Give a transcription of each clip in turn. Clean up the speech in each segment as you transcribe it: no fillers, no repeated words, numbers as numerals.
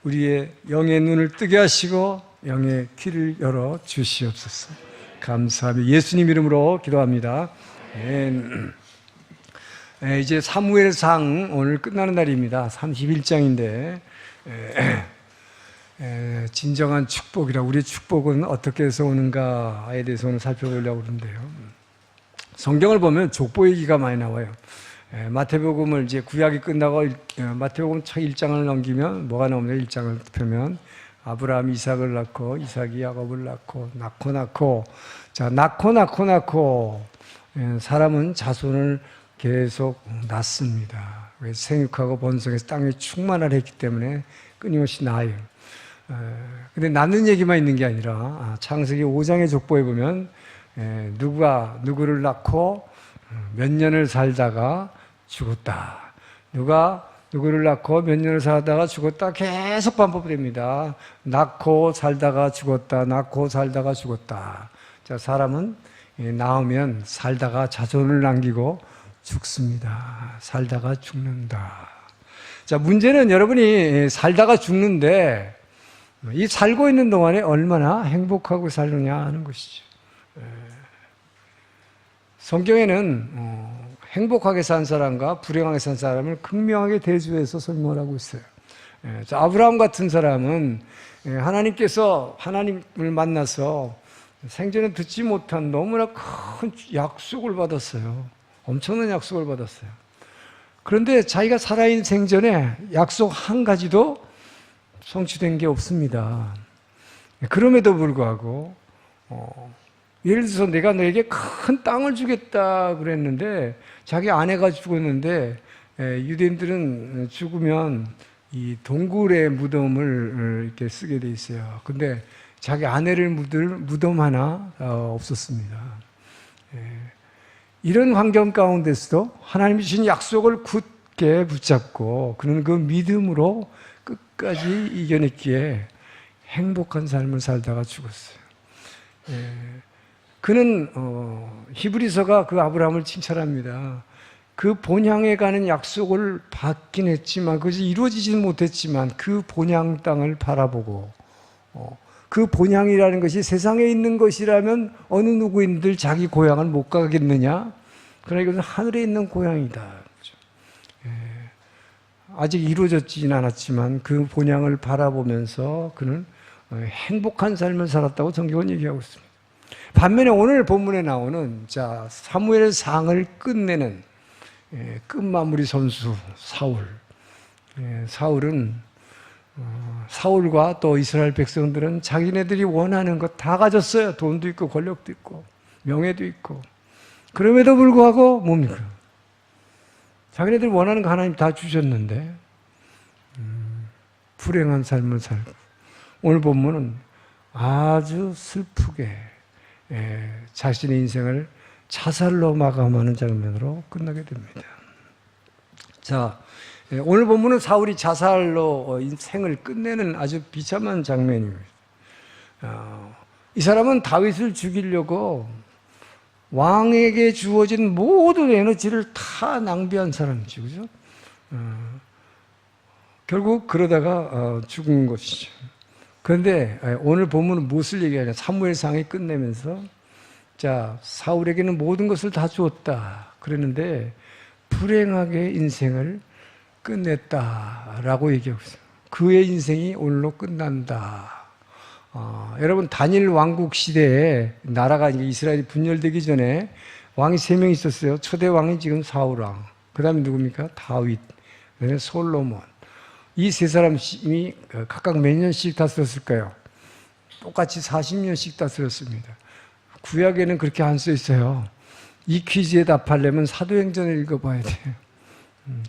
우리의 영의 눈을 뜨게 하시고 영의 귀를 열어 주시옵소서. 감사합니다. 예수님 이름으로 기도합니다. 이제 사무엘상 오늘 끝나는 날입니다. 31장인데 진정한 축복이라, 우리의 축복은 어떻게 해서 오는가에 대해서 오늘 살펴보려고 그러는데요. 성경을 보면 족보 얘기가 많이 나와요. 마태복음을 이제 구약이 끝나고 마태복음 첫 1장을 넘기면 뭐가 나오냐, 1장을 펴면 아브라함이 이삭을 낳고 이삭이 야곱을 낳고 낳고 사람은 자손을 계속 낳습니다. 생육하고 번성해서 땅에 충만하려 했기 때문에 끊임없이 낳아요. 근데 낳는 얘기만 있는 게 아니라 창세기 5장의 족보에 보면 누가 누구를 낳고 몇 년을 살다가 죽었다, 누가 누구를 낳고 몇 년을 살다가 죽었다, 계속 반복됩니다. 낳고 살다가 죽었다, 낳고 살다가 죽었다. 자, 사람은 낳으면 살다가 자손을 남기고 죽습니다. 살다가 죽는다. 자, 문제는 여러분이 살다가 죽는데 이 살고 있는 동안에 얼마나 행복하고 살느냐 하는 것이죠. 성경에는 행복하게 산 사람과 불행하게 산 사람을 극명하게 대조해서 설명을 하고 있어요. 자, 아브라함 같은 사람은 하나님께서 하나님을 만나서 생전에 듣지 못한 너무나 큰 약속을 받았어요. 엄청난 약속을 받았어요. 그런데 자기가 살아있는 생전에 약속 한 가지도 성취된 게 없습니다. 그럼에도 불구하고 예를 들어서 내가 너에게 큰 땅을 주겠다 그랬는데 자기 아내가 죽었는데 유대인들은 죽으면 이 동굴의 무덤을 이렇게 쓰게 돼 있어요. 근데 자기 아내를 묻을 무덤 하나 없었습니다. 이런 환경 가운데서도 하나님이 주신 약속을 굳게 붙잡고 그는 그 믿음으로 끝까지 이겨냈기에 행복한 삶을 살다가 죽었어요. 그는 히브리서가 그 아브라함을 칭찬합니다. 그 본향에 가는 약속을 받긴 했지만 그것이 이루어지지는 못했지만 그 본향 땅을 바라보고 그 본향이라는 것이 세상에 있는 것이라면 어느 누구인들 자기 고향을 못 가겠느냐? 그러나 이것은 하늘에 있는 고향이다. 아직 이루어졌지는 않았지만 그 본향을 바라보면서 그는 행복한 삶을 살았다고 성경은 얘기하고 있습니다. 반면에 오늘 본문에 나오는 사무엘상을 끝내는 끝마무리 선수 사울. 사울은 사울과 또 이스라엘 백성들은 자기네들이 원하는 것 다 가졌어요. 돈도 있고 권력도 있고 명예도 있고. 그럼에도 불구하고 뭡니까? 자기네들 원하는 거 하나님 다 주셨는데 불행한 삶을 살고, 오늘 본문은 아주 슬프게 자신의 인생을 자살로 마감하는 장면으로 끝나게 됩니다. 자, 오늘 본문은 사울이 자살로 인생을 끝내는 아주 비참한 장면입니다. 이 사람은 다윗을 죽이려고 왕에게 주어진 모든 에너지를 다 낭비한 사람이죠. 그죠? 결국 그러다가 죽은 것이죠. 그런데 오늘 본문은 무엇을 얘기하냐? 사무엘상이 끝내면서 사울에게는 모든 것을 다 주었다 그랬는데 불행하게 인생을 끝냈다라고 얘기하고 있어요. 그의 인생이 오늘로 끝난다. 여러분, 단일 왕국 시대에 나라가 이제 이스라엘이 분열되기 전에 왕이 3명 있었어요. 초대 왕이 지금 사울왕, 그 다음에 누굽니까? 다윗, 그 다음에 솔로몬. 이 세 사람이 각각 몇 년씩 다스렸을까요? 똑같이 40년씩 다스렸습니다. 구약에는 그렇게 안 써 있어요. 이 퀴즈에 답하려면 사도행전을 읽어봐야 돼요.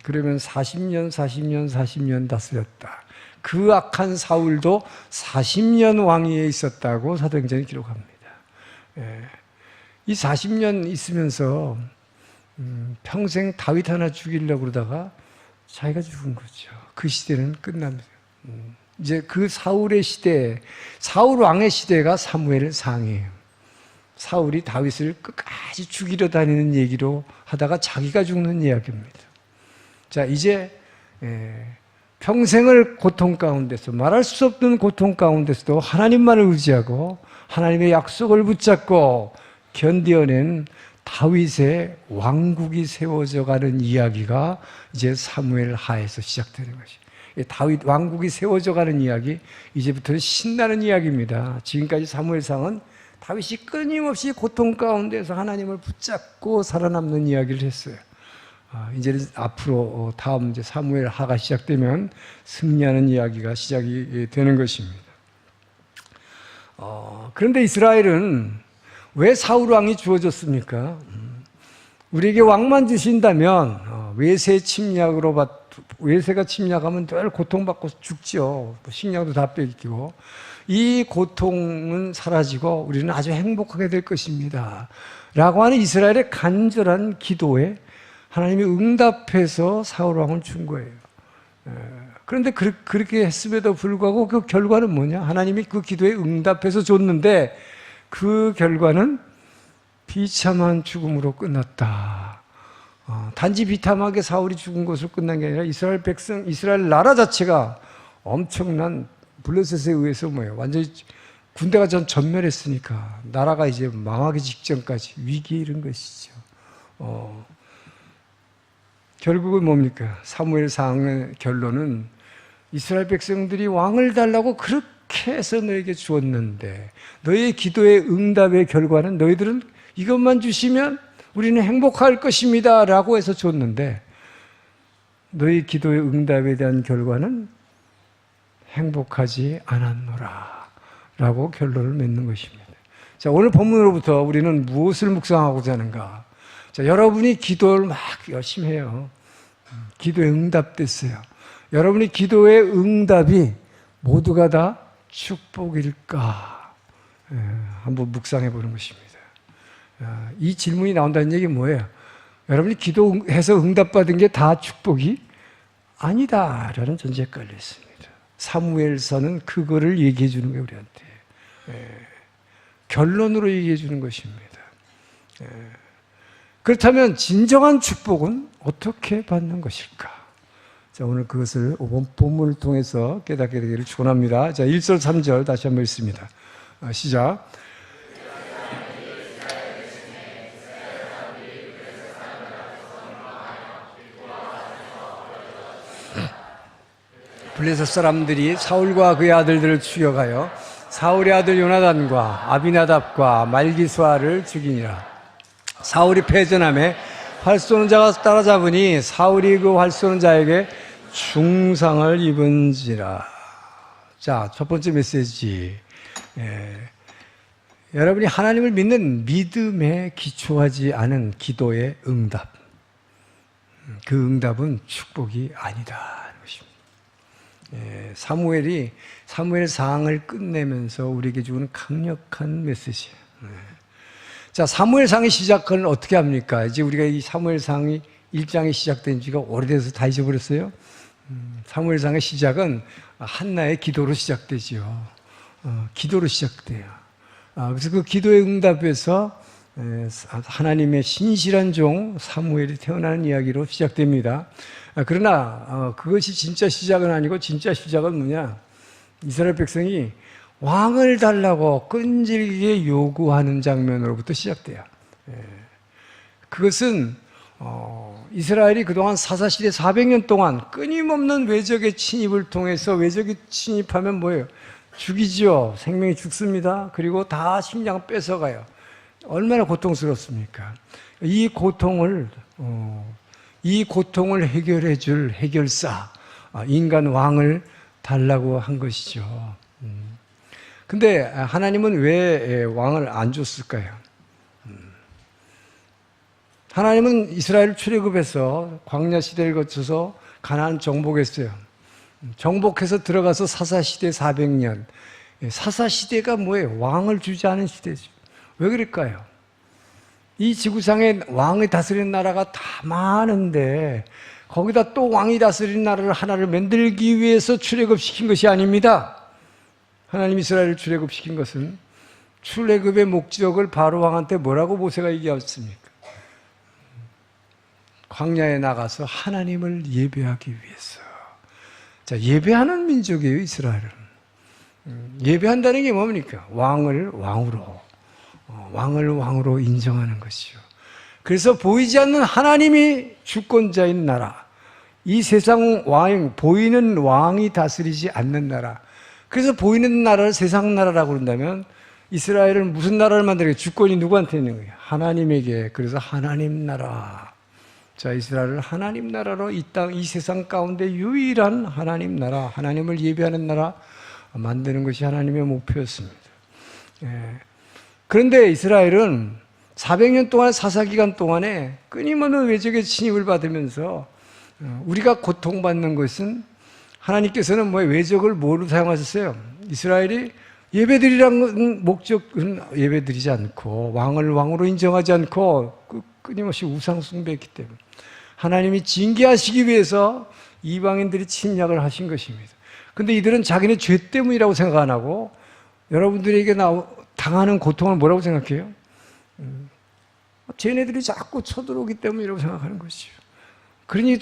그러면 40년 다스렸다. 그 악한 사울도 40년 왕위에 있었다고 사도행전이 기록합니다. 이 40년 있으면서 평생 다윗 하나 죽이려고 그러다가 자기가 죽은 거죠. 그 시대는 끝납니다. 이제 그 사울의 시대, 사울 왕의 시대가 사무엘상이에요. 사울이 다윗을 끝까지 죽이려 다니는 얘기로 하다가 자기가 죽는 이야기입니다. 자, 이제 평생을 고통 가운데서, 말할 수 없는 고통 가운데서도 하나님만을 의지하고 하나님의 약속을 붙잡고 견디어낸 다윗의 왕국이 세워져 가는 이야기가 이제 사무엘 하에서 시작되는 것이에요. 다윗 왕국이 세워져 가는 이야기, 이제부터는 신나는 이야기입니다. 지금까지 사무엘상은 다윗이 끊임없이 고통 가운데서 하나님을 붙잡고 살아남는 이야기를 했어요. 이제는 앞으로 다음 이제 사무엘 하가 시작되면 승리하는 이야기가 시작이 되는 것입니다. 그런데 이스라엘은 왜 사울 왕이 주어졌습니까? 우리에게 왕만 주신다면 외세가 침략하면 늘 고통받고 죽죠. 식량도 다 뺏기고 이 고통은 사라지고 우리는 아주 행복하게 될 것입니다. 라고 하는 이스라엘의 간절한 기도에 하나님이 응답해서 사울 왕을 준 거예요. 그런데 그렇게 했음에도 불구하고 그 결과는 뭐냐? 하나님이 그 기도에 응답해서 줬는데 그 결과는 비참한 죽음으로 끝났다. 단지 비참하게 사울이 죽은 것으로 끝난 게 아니라 이스라엘 백성, 이스라엘 나라 자체가 엄청난 블레셋에 의해서 완전히 군대가 전멸했으니까 나라가 이제 망하기 직전까지 위기에 이른 것이죠. 결국은 뭡니까? 사무엘상의 결론은 이스라엘 백성들이 왕을 달라고 그렇게 해서 너에게 주었는데 너의 기도의 응답의 결과는 너희들은 이것만 주시면 우리는 행복할 것입니다 라고 해서 줬는데 너희 기도의 응답에 대한 결과는 행복하지 않았노라 라고 결론을 맺는 것입니다. 자, 오늘 본문으로부터 우리는 무엇을 묵상하고자 하는가? 자, 여러분이 기도를 막 열심히 해요. 기도에 응답됐어요. 여러분이 기도의 응답이 모두가 다 축복일까? 한번 묵상해 보는 것입니다. 이 질문이 나온다는 얘기는 뭐예요? 여러분이 기도해서 응답받은 게 다 축복이 아니다라는 전제에 깔려 있습니다. 사무엘서는 그거를 얘기해 주는 거예요, 우리한테. 결론으로 얘기해 주는 것입니다. 그렇다면 진정한 축복은 어떻게 받는 것일까? 자, 오늘 그것을 본문을 통해서 깨닫게 되기를 축원합니다. 자, 1절 3절 다시 한번 읽습니다. 시작. 블레셋 사람들이 사울과 그의 아들들을 추격하여 사울의 아들 요나단과 아비나답과 말기수아를 죽이니라. 사울이 패전함에 활 쏘는 자가 따라잡으니 사울이 그 활 쏘는 자에게 중상을 입은지라. 자, 첫 번째 메시지. 여러분이 하나님을 믿는 믿음에 기초하지 않은 기도의 응답. 그 응답은 축복이 아니다. 사무엘상을 끝내면서 우리에게 주는 강력한 메시지예요. 자, 사무엘상의 시작은 어떻게 합니까? 이제 우리가 이 사무엘상이 1장이 시작된 지가 오래돼서 다 잊어버렸어요. 사무엘상의 시작은 한나의 기도로 시작되죠. 기도로 시작돼요. 그래서 그 기도의 응답에서 하나님의 신실한 종 사무엘이 태어나는 이야기로 시작됩니다. 그러나 그것이 진짜 시작은 아니고 진짜 시작은 뭐냐? 이스라엘 백성이 왕을 달라고 끈질기게 요구하는 장면으로부터 시작돼요. 그것은 이스라엘이 그동안 사사시대 400년 동안 끊임없는 외적의 침입을 통해서 외적이 침입하면 뭐예요? 죽이죠. 생명이 죽습니다. 그리고 다 식량 뺏어가요. 얼마나 고통스럽습니까? 이 고통을 해결해 줄 해결사, 인간 왕을 달라고 한 것이죠. 근데 하나님은 왜 왕을 안 줬을까요? 하나님은 이스라엘을 출애굽해서 광야 시대를 거쳐서 가나안 정복했어요. 정복해서 들어가서 사사시대 400년. 사사시대가 뭐예요? 왕을 주지 않은 시대죠. 왜 그럴까요? 이 지구상에 왕이 다스리는 나라가 다 많은데 거기다 또 왕이 다스리는 나라를 하나를 만들기 위해서 출애굽시킨 것이 아닙니다. 하나님 이스라엘을 출애굽시킨 것은 출애굽의 목적을 바로 왕한테 뭐라고 모세가 얘기했습니까? 광야에 나가서 하나님을 예배하기 위해서. 자, 예배하는 민족이에요, 이스라엘은. 예배한다는 게 뭡니까? 왕을 왕으로 인정하는 것이요. 그래서 보이지 않는 하나님이 주권자인 나라, 이 세상 보이는 왕이 다스리지 않는 나라. 그래서 보이는 나라를 세상 나라라고 그런다면 이스라엘은 무슨 나라를 만들게? 주권이 누구한테 있는 거예요? 하나님에게. 그래서 하나님 나라. 자, 이스라엘을 하나님 나라로 이 땅, 이 세상 가운데 유일한 하나님 나라, 하나님을 예배하는 나라 만드는 것이 하나님의 목표였습니다. 그런데 이스라엘은 400년 동안 사사기간 동안에 끊임없는 외적의 침입을 받으면서 우리가 고통받는 것은 하나님께서는 외적을 뭐로 사용하셨어요? 이스라엘이 예배드리라는 목적은 예배드리지 않고 왕을 왕으로 인정하지 않고 끊임없이 우상 숭배했기 때문에 하나님이 징계하시기 위해서 이방인들이 침략을 하신 것입니다. 근데 이들은 자기네 죄 때문이라고 생각 안 하고 여러분들에게 당하는 고통을 뭐라고 생각해요? 쟤네들이 자꾸 쳐들어오기 때문이라고 생각하는 것이죠. 그러니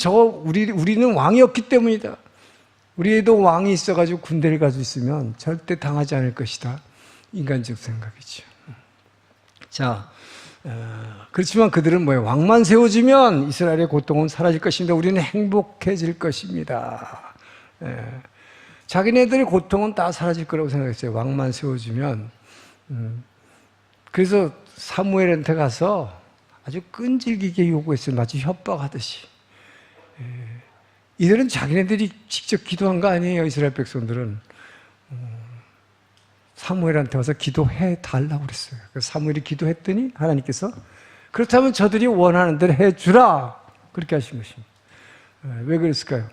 우리는 왕이었기 때문이다. 우리에도 왕이 있어가지고 군대를 가지고 있으면 절대 당하지 않을 것이다. 인간적 생각이죠. 자, 그렇지만 그들은 왕만 세워지면 이스라엘의 고통은 사라질 것입니다. 우리는 행복해질 것입니다. 자기네들의 고통은 다 사라질 거라고 생각했어요. 왕만 세워주면. 그래서 사무엘한테 가서 아주 끈질기게 요구했어요. 마치 협박하듯이. 이들은 자기네들이 직접 기도한 거 아니에요. 이스라엘 백성들은. 사무엘한테 와서 기도해 달라고 그랬어요. 그래서 사무엘이 기도했더니 하나님께서 그렇다면 저들이 원하는 대로 해주라. 그렇게 하신 것입니다. 왜 그랬을까요?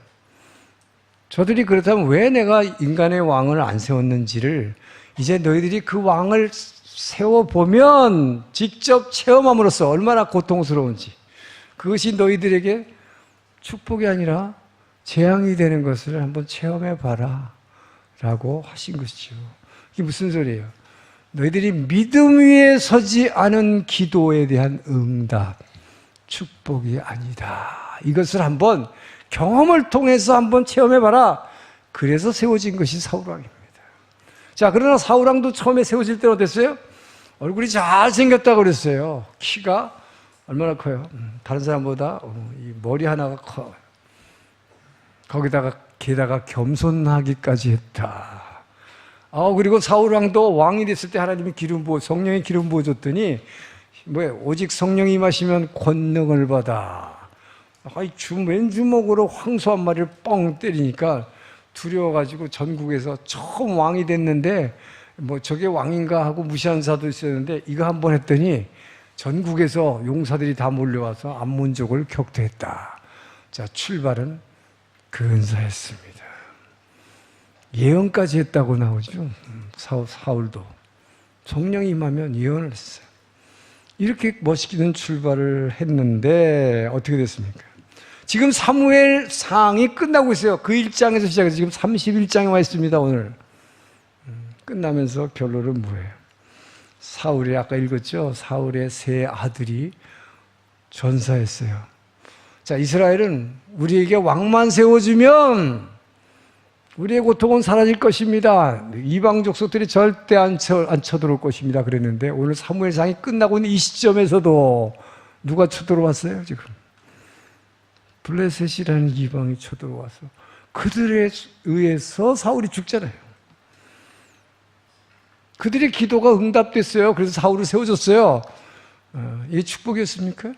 저들이 그렇다면 왜 내가 인간의 왕을 안 세웠는지를 이제 너희들이 그 왕을 세워보면 직접 체험함으로써 얼마나 고통스러운지 그것이 너희들에게 축복이 아니라 재앙이 되는 것을 한번 체험해봐라 라고 하신 것이죠. 이게 무슨 소리예요? 너희들이 믿음 위에 서지 않은 기도에 대한 응답, 축복이 아니다. 이것을 한번 경험을 통해서 한번 체험해봐라. 그래서 세워진 것이 사울왕입니다. 자, 그러나 사울왕도 처음에 세워질 때는 어땠어요? 얼굴이 잘생겼다고 그랬어요. 키가 얼마나 커요? 다른 사람보다 이 머리 하나가 커. 게다가 겸손하기까지 했다. 그리고 사울왕도 왕이 됐을 때 하나님이 성령의 기름 부어줬더니 오직 성령이 임하시면 권능을 받아. 맨주먹으로 황소 한 마리를 뻥 때리니까 두려워가지고 전국에서 처음 왕이 됐는데 저게 왕인가 하고 무시하는 사도 있었는데 이거 한 번 했더니 전국에서 용사들이 다 몰려와서 암몬족을 격퇴했다. 자, 출발은 근사했습니다. 예언까지 했다고 나오죠. 사울도 성령이 임하면 예언을 했어요. 이렇게 멋있게는 출발을 했는데 어떻게 됐습니까? 지금 사무엘상이 끝나고 있어요. 그 1장에서 시작해서 지금 31장에 와 있습니다. 오늘 끝나면서 결론은 뭐예요? 사울이 아까 읽었죠? 사울의 세 아들이 전사했어요. 자, 이스라엘은 우리에게 왕만 세워주면 우리의 고통은 사라질 것입니다. 이방 족속들이 절대 안 쳐들어올 것입니다. 그랬는데 오늘 사무엘상이 끝나고 있는 이 시점에서도 누가 쳐들어왔어요? 지금 블레셋이라는 이방이 쳐들어와서 그들에 의해서 사울이 죽잖아요. 그들의 기도가 응답됐어요. 그래서 사울을 세워줬어요. 이게 축복이었습니까?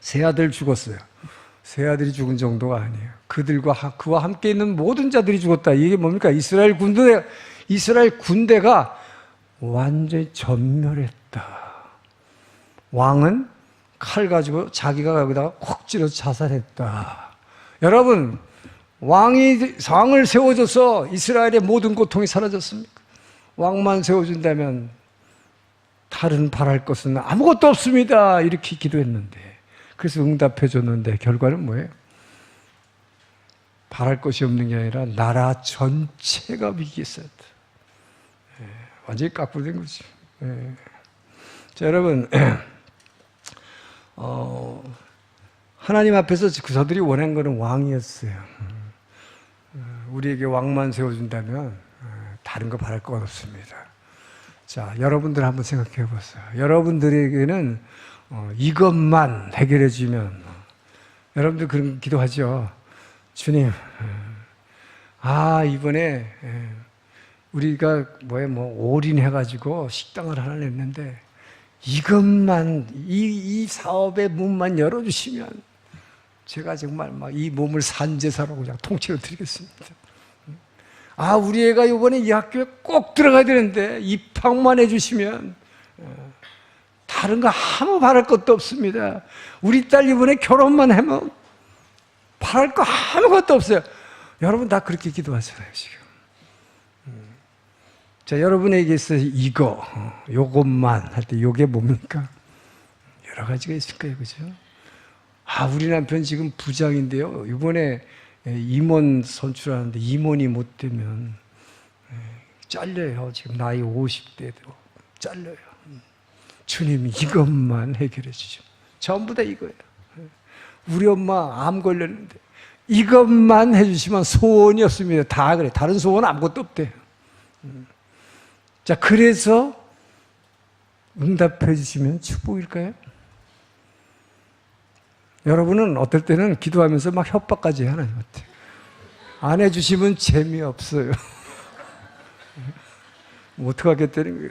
세 아들 죽었어요. 세 아들이 죽은 정도가 아니에요. 그와 함께 있는 모든 자들이 죽었다. 이게 뭡니까? 이스라엘 군대가 완전히 전멸했다. 왕은 칼 가지고 자기가 여기다가 콕 찔러서 자살했다. 여러분, 왕을 세워줘서 이스라엘의 모든 고통이 사라졌습니까? 왕만 세워준다면 다른 바랄 것은 아무것도 없습니다. 이렇게 기도했는데, 그래서 응답해줬는데 결과는 뭐예요? 바랄 것이 없는 게 아니라 나라 전체가 위기에 쌓였다. 완전히 깎고된 거죠. 자, 여러분, 하나님 앞에서 그들이 원한 것은 왕이었어요. 우리에게 왕만 세워준다면 다른 거 바랄 것 없습니다. 자, 여러분들 한번 생각해 보세요. 여러분들에게는 이것만 해결해 주면, 여러분들 그런 기도하죠. 주님, 이번에 우리가 올인해가지고 식당을 하나 냈는데 이것만, 이 사업의 문만 열어주시면 제가 정말 이 몸을 산제사로 그냥 통째로 드리겠습니다. 우리 애가 이번에 이 학교에 꼭 들어가야 되는데 입학만 해주시면 다른 거 아무 바랄 것도 없습니다. 우리 딸 이번에 결혼만 하면 바랄 거 아무것도 없어요. 여러분 다 그렇게 기도하잖아요, 지금. 자, 여러분에게 있어서 요것만 할 때 요게 뭡니까? 여러 가지가 있을 거예요, 그죠? 우리 남편 지금 부장인데요. 이번에 임원 선출하는데 임원이 못 되면 잘려요. 지금 나이 50대도 잘려요. 주님 이것만 해결해 주죠. 전부 다 이거예요. 우리 엄마 암 걸렸는데 이것만 해주시면 소원이 없습니다. 다 그래. 다른 소원 아무것도 없대요. 자, 그래서 응답해 주시면 축복일까요? 여러분은 어떨 때는 기도하면서 막 협박까지 해요, 하나님한테. 안 해주시면 재미없어요. 어떡하겠다는 거예요.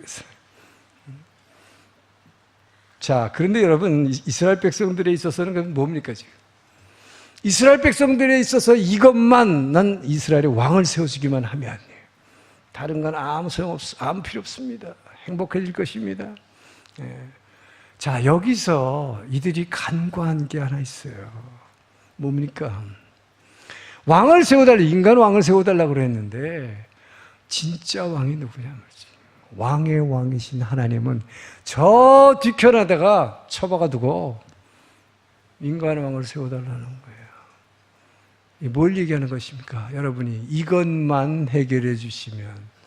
자, 그런데 여러분, 이스라엘 백성들에 있어서는 그건 뭡니까, 지금? 이스라엘 백성들에 있어서 이것만, 난 이스라엘의 왕을 세워주기만 하면 다른 건 아무 소용없어, 아무 필요 없습니다. 행복해질 것입니다. 자, 여기서 이들이 간과한 게 하나 있어요. 뭡니까? 왕을 세워달라, 인간 왕을 세워달라고 그랬는데 진짜 왕이 누구냐 말이지. 왕의 왕이신 하나님은 저 뒤편에다가 처박아 두고 인간 왕을 세워달라는 거예요. 뭘 얘기하는 것입니까? 여러분이 이것만 해결해 주시면,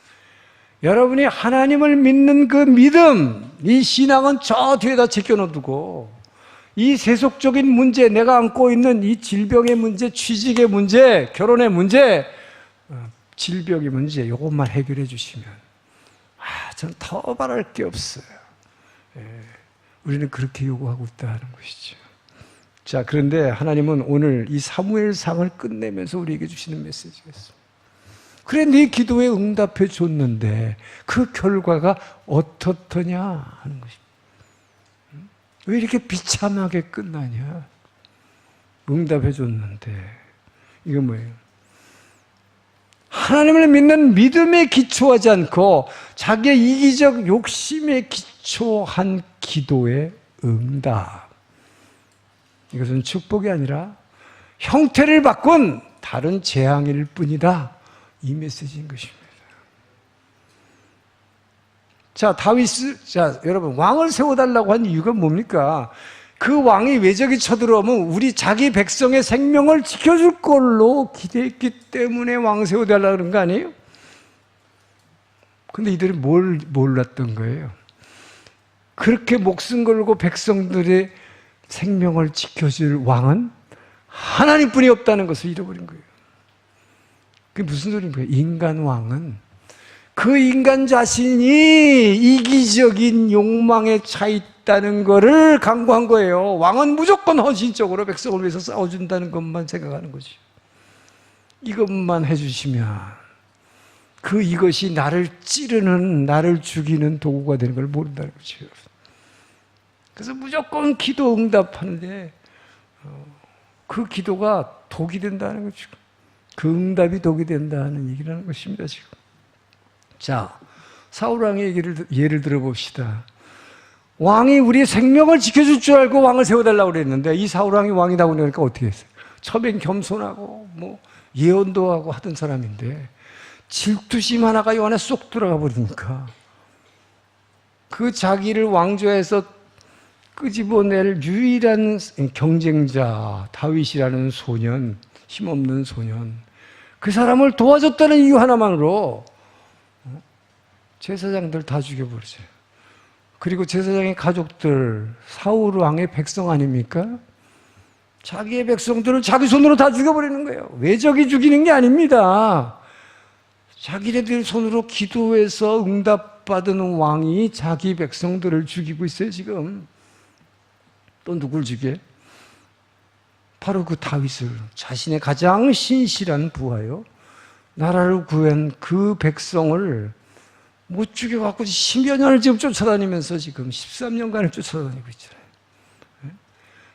여러분이 하나님을 믿는 그 믿음, 이 신앙은 저 뒤에다 제껴놓고 이 세속적인 문제, 내가 안고 있는 이 질병의 문제, 취직의 문제, 결혼의 문제, 질병의 문제, 이것만 해결해 주시면 전 더 바랄 게 없어요. 우리는 그렇게 요구하고 있다는 것이죠. 자, 그런데 하나님은 오늘 이 사무엘상을 끝내면서 우리에게 주시는 메시지가 있습니다. 그래, 네 기도에 응답해 줬는데 그 결과가 어떻더냐 하는 것입니다. 왜 이렇게 비참하게 끝나냐? 응답해 줬는데 이거 뭐예요? 하나님을 믿는 믿음에 기초하지 않고 자기의 이기적 욕심에 기초한 기도의 응답. 이것은 축복이 아니라 형태를 바꾼 다른 재앙일 뿐이다. 이 메시지인 것입니다. 자, 여러분, 왕을 세워달라고 한 이유가 뭡니까? 그 왕이 외적이 쳐들어오면 우리 자기 백성의 생명을 지켜줄 걸로 기대했기 때문에 왕 세워달라고 그런 거 아니에요? 근데 이들이 뭘 몰랐던 거예요? 그렇게 목숨 걸고 백성들의 생명을 지켜줄 왕은 하나님뿐이 없다는 것을 잃어버린 거예요. 그게 무슨 소리입니까? 인간 왕은 그 인간 자신이 이기적인 욕망에 차 있다는 것을 강구한 거예요. 왕은 무조건 헌신적으로 백성을 위해서 싸워준다는 것만 생각하는 거지. 이것만 해주시면 이것이 나를 찌르는, 나를 죽이는 도구가 되는 걸 모른다는 거죠. 그래서 무조건 기도 응답하는데 그 기도가 독이 된다는 거죠. 그 응답이 독이 된다는 얘기라는 것입니다, 지금. 자, 사울왕의 예를 들어봅시다. 왕이 우리의 생명을 지켜줄 줄 알고 왕을 세워달라고 그랬는데 이 사울왕이 왕이라고 그러니까 어떻게 했어요? 처음엔 겸손하고 예언도 하고 하던 사람인데 질투심 하나가 이 안에 쏙 들어가 버리니까 그 자기를 왕좌에서 끄집어낼 유일한 경쟁자 다윗이라는 소년, 힘없는 소년, 그 사람을 도와줬다는 이유 하나만으로 제사장들 다 죽여버리죠. 그리고 제사장의 가족들, 사울 왕의 백성 아닙니까? 자기의 백성들을 자기 손으로 다 죽여버리는 거예요. 외적이 죽이는 게 아닙니다. 자기네들 손으로 기도해서 응답받은 왕이 자기 백성들을 죽이고 있어요, 지금. 또 누굴 죽여? 바로 그 다윗을, 자신의 가장 신실한 부하요, 나라를 구한 그 백성을 못 죽여갖고 10여 년을 지금 쫓아다니면서 지금 13년간을 쫓아다니고 있잖아요.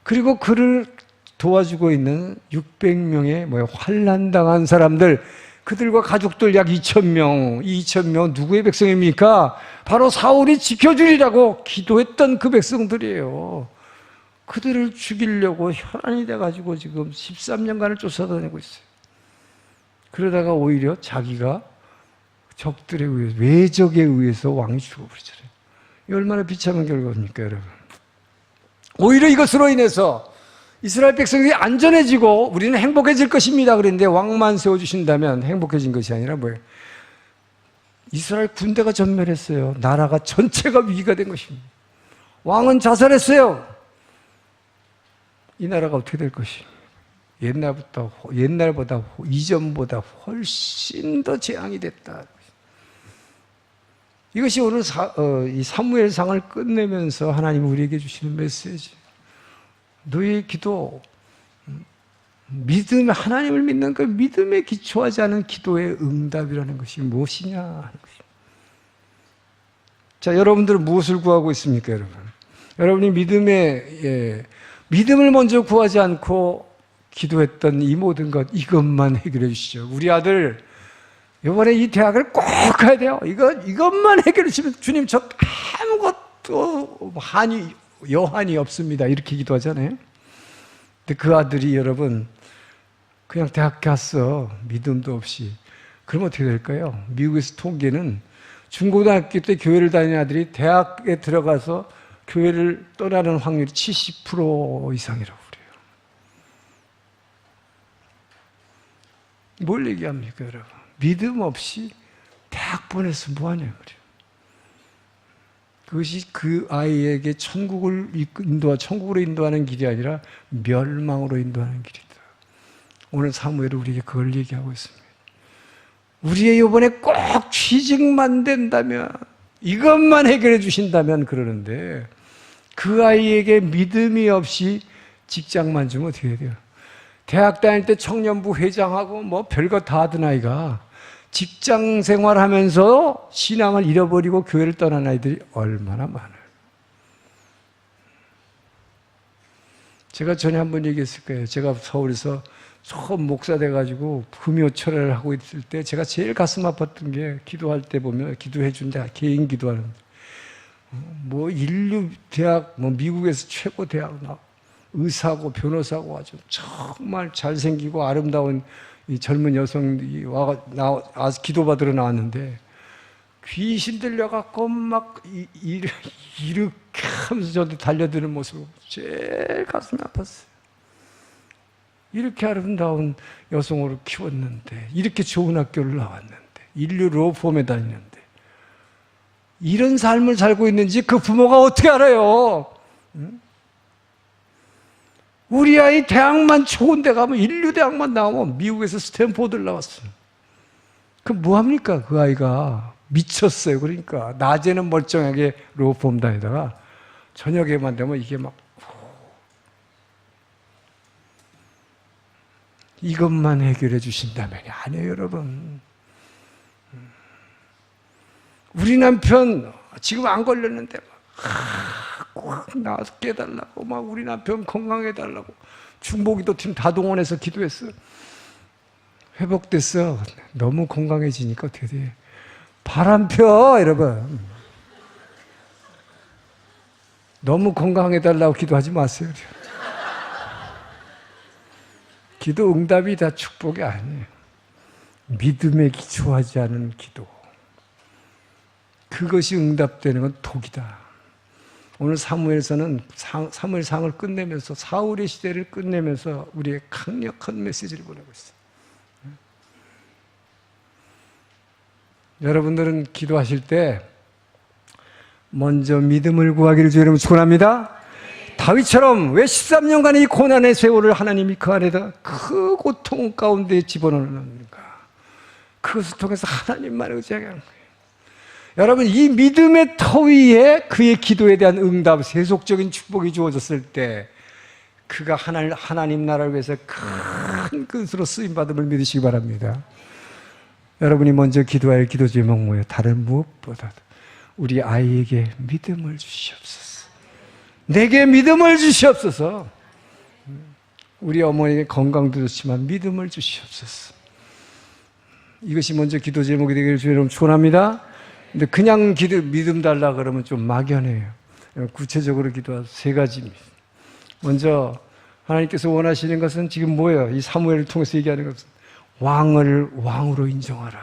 그리고 그를 도와주고 있는 600명의 환난당한 사람들, 그들과 가족들 약 2,000명, 2,000명 누구의 백성입니까? 바로 사울이 지켜주리라고 기도했던 그 백성들이에요. 그들을 죽이려고 혈안이 돼가지고 지금 13년간을 쫓아다니고 있어요. 그러다가 오히려 자기가 적들에 의해서, 외적에 의해서 왕이 죽어버리잖아요. 이 얼마나 비참한 결과입니까, 여러분? 오히려 이것으로 인해서 이스라엘 백성이 안전해지고 우리는 행복해질 것입니다. 그런데 왕만 세워주신다면 행복해진 것이 아니라 뭐예요? 이스라엘 군대가 전멸했어요. 나라가 전체가 위기가 된 것입니다. 왕은 자살했어요. 이 나라가 어떻게 될 것입니까? 옛날보다, 이전보다 훨씬 더 재앙이 됐다. 이것이 오늘 이 사무엘상을 끝내면서 하나님이 우리에게 주시는 메시지. 너의 기도, 믿음, 하나님을 믿는 그 믿음에 기초하지 않은 기도의 응답이라는 것이 무엇이냐 하는 것입니다. 자, 여러분들은 무엇을 구하고 있습니까, 여러분? 여러분이 믿음을 먼저 구하지 않고 기도했던 이 모든 것, 이것만 해결해 주시죠. 우리 아들 이번에 이 대학을 꼭 가야 돼요. 이것만 해결해 주시면 주님 저 아무것도 여한이 없습니다. 이렇게 기도하잖아요. 근데 그 아들이 여러분 그냥 대학 갔어. 믿음도 없이. 그럼 어떻게 될까요? 미국에서 통계는 중고등학교 때 교회를 다니는 아들이 대학에 들어가서 교회를 떠나는 확률이 70% 이상이라고 그래요. 뭘 얘기합니까, 여러분? 믿음 없이 대학 보내서 뭐하냐 말이에요. 그것이 그 아이에게 천국으로 인도하는 길이 아니라 멸망으로 인도하는 길이다. 오늘 사무엘은 우리에게 그걸 얘기하고 있습니다. 우리의 이번에 꼭 취직만 된다면, 이것만 해결해 주신다면 그러는데, 그 아이에게 믿음이 없이 직장만 주면 어떻게 해야 돼요? 대학 다닐 때 청년부 회장하고 뭐 별거 다 하던 아이가 직장 생활하면서 신앙을 잃어버리고 교회를 떠난 아이들이 얼마나 많아요. 제가 전에 한번 얘기했을 거예요. 제가 서울에서 처음 목사 돼가지고 금요철회를 하고 있을 때 제가 제일 가슴 아팠던 게, 기도할 때 보면 기도해 준다, 개인 기도하는, 뭐 인류 대학, 뭐 미국에서 최고 대학 의사고 변호사고 아주 정말 잘생기고 아름다운 이 젊은 여성이 와서 기도받으러 나왔는데 귀신 들려갖고 막 이렇게 하면서 저한테 달려드는 모습을 제일 가슴이 아팠어요. 이렇게 아름다운 여성으로 키웠는데, 이렇게 좋은 학교를 나왔는데, 인류 로펌에 다니는데 이런 삶을 살고 있는지 그 부모가 어떻게 알아요? 우리 아이 대학만 좋은 데 가면, 인류 대학만 나오면, 미국에서 스탠포드를 나왔어요. 그럼 뭐합니까? 그 아이가 미쳤어요. 그러니까 낮에는 멀쩡하게 로펌 다니다가 저녁에만 되면 이게 막, 이것만 해결해 주신다면 아니에요, 여러분. 우리 남편 지금 안 걸렸는데 꼭 나와서 깨달라고, 막 우리 남편 건강해달라고 중보기도 팀 다 동원해서 기도했어요. 회복됐어. 너무 건강해지니까 어떻게 돼? 바람 펴, 여러분. 너무 건강해달라고 기도하지 마세요. 기도 응답이 다 축복이 아니에요. 믿음에 기초하지 않은 기도, 그것이 응답되는 건 독이다. 오늘 사무엘서는 사무엘상을 끝내면서, 사울의 시대를 끝내면서 우리의 강력한 메시지를 보내고 있어요. 여러분들은 기도하실 때 먼저 믿음을 구하기를 주의 이름으로 축원합니다. 다윗처럼 왜 13년간의 이 고난의 세월을 하나님이 그 안에다 그 고통 가운데 집어넣는가? 그것을 통해서 하나님만 의지하게 하는 거예요. 여러분, 이 믿음의 터 위에 그의 기도에 대한 응답, 세속적인 축복이 주어졌을 때 그가 하나님 나라를 위해서 큰 것으로 쓰임받음을 믿으시기 바랍니다. 여러분이 먼저 기도해야 할 기도 제목 뭐예요? 다른 무엇보다도 우리 아이에게 믿음을 주시옵소서. 내게 믿음을 주시옵소서. 우리 어머니에게 건강도 좋지만 믿음을 주시옵소서. 이것이 먼저 기도 제목이 되기를 주의 이름으로 축원합니다. 근데 그냥 믿음 달라 그러면 좀 막연해요. 구체적으로 기도하세요. 세 가지입니다. 먼저 하나님께서 원하시는 것은 지금 뭐예요? 이 사무엘을 통해서 얘기하는 것은 왕을 왕으로 인정하라.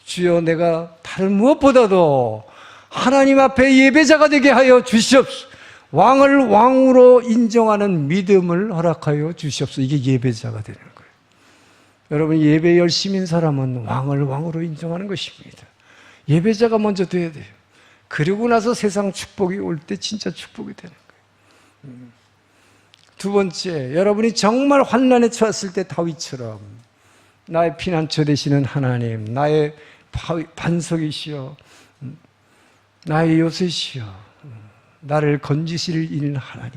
주여, 내가 다른 무엇보다도 하나님 앞에 예배자가 되게 하여 주시옵소서. 왕을 왕으로 인정하는 믿음을 허락하여 주시옵소서. 이게 예배자가 되는 거예요. 여러분, 예배 열심인 사람은 왕을 왕으로 인정하는 것입니다. 예배자가 먼저 돼야 돼요. 그리고 나서 세상 축복이 올 때 진짜 축복이 되는 거예요. 두 번째, 여러분이 정말 환난에 처했을 때 다윗처럼 나의 피난처 되시는 하나님, 나의 반석이시여, 나의 요새시여, 나를 건지실 하나님,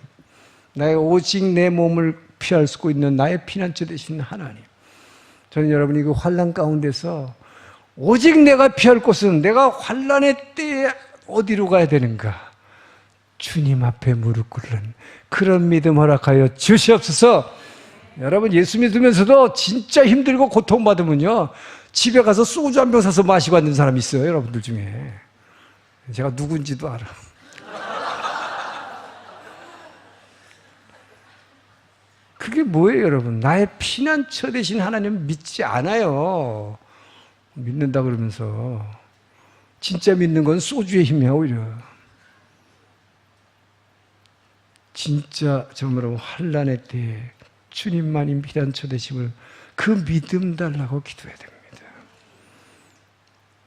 나의 오직 내 몸을 피할 수 있는 나의 피난처 되시는 하나님. 저는 여러분이 그 환난 가운데서 오직 내가 피할 곳은 내가 환난의 때에 어디로 가야 되는가? 주님 앞에 무릎 꿇는 그런 믿음 허락하여 주시옵소서. 여러분, 예수 믿으면서도 진짜 힘들고 고통받으면요, 집에 가서 소주 한 병 사서 마시고 앉는 사람이 있어요. 여러분들 중에. 제가 누군지도 알아. 그게 뭐예요, 여러분? 나의 피난처 되신 하나님 믿지 않아요. 믿는다 그러면서. 진짜 믿는 건 소주의 힘이야, 오히려. 진짜 정말로 환난의 때에 주님만이 피난처 되심을 그 믿음 달라고 기도해야 됩니다.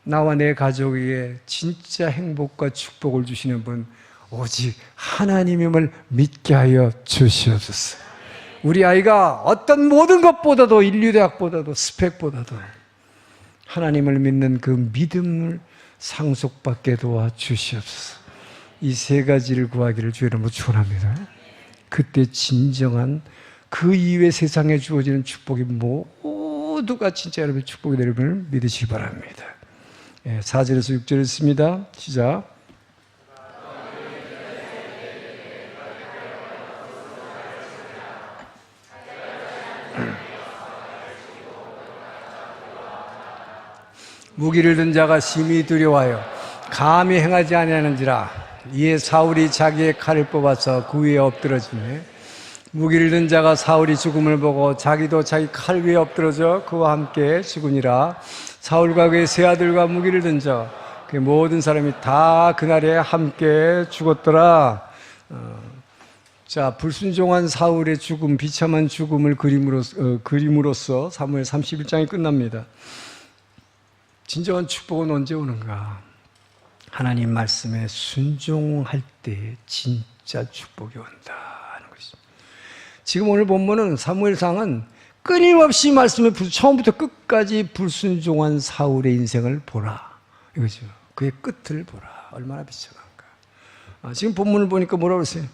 나와 내 가족에게 진짜 행복과 축복을 주시는 분 오직 하나님임을 믿게 하여 주시옵소서. 우리 아이가 어떤 모든 것보다도, 인류대학보다도, 스펙보다도 하나님을 믿는 그 믿음을 상속받게 도와 주시옵소서. 이 세 가지를 구하기를 주의 이름으로 축원합니다. 그때 진정한 그 이외 세상에 주어지는 축복이 모두가 진짜 여러분의 축복이 되는 믿으시기 바랍니다. 4절에서 6절 있습니다. 시작. 무기를 든 자가 심히 두려워하여 감히 행하지 아니하는지라. 이에 사울이 자기의 칼을 뽑아서 그 위에 엎드러지매 무기를 든 자가 사울이 죽음을 보고 자기도 자기 칼 위에 엎드러져 그와 함께 죽으니라. 사울과 그의 세 아들과 무기를 든 자 그 모든 사람이 다 그날에 함께 죽었더라. 자, 불순종한 사울의 죽음, 비참한 죽음을 그림으로써 사무엘 31장이 끝납니다. 진정한 축복은 언제 오는가? 하나님 말씀에 순종할 때 진짜 축복이 온다 하는 것입니다. 지금 오늘 본문은 사무엘상은 끊임없이 말씀에 처음부터 끝까지 불순종한 사울의 인생을 보라 이거죠. 그의 끝을 보라. 얼마나 비참한가. 지금 본문을 보니까 뭐라고 그랬어요?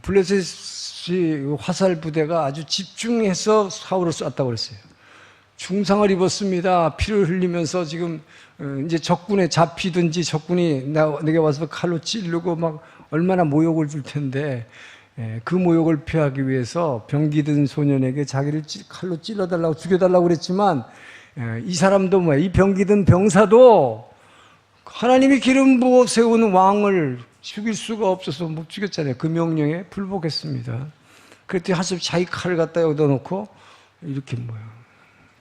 블레셋이 화살 부대가 아주 집중해서 사울을 쐈다고 그랬어요. 중상을 입었습니다. 피를 흘리면서 지금 이제 적군에 잡히든지 적군이 내게 와서 칼로 찌르고 막 얼마나 모욕을 줄 텐데 그 모욕을 피하기 위해서 병기 든 소년에게 자기를 칼로 찔러달라고 죽여달라고 그랬지만 이 사람도 뭐야? 이 병기 든 병사도 하나님이 기름 부어 세운 왕을 죽일 수가 없어서 못 죽였잖아요. 그 명령에 불복했습니다. 그랬더니 하필 자기 칼을 갖다 여기다 놓고 이렇게 뭐야?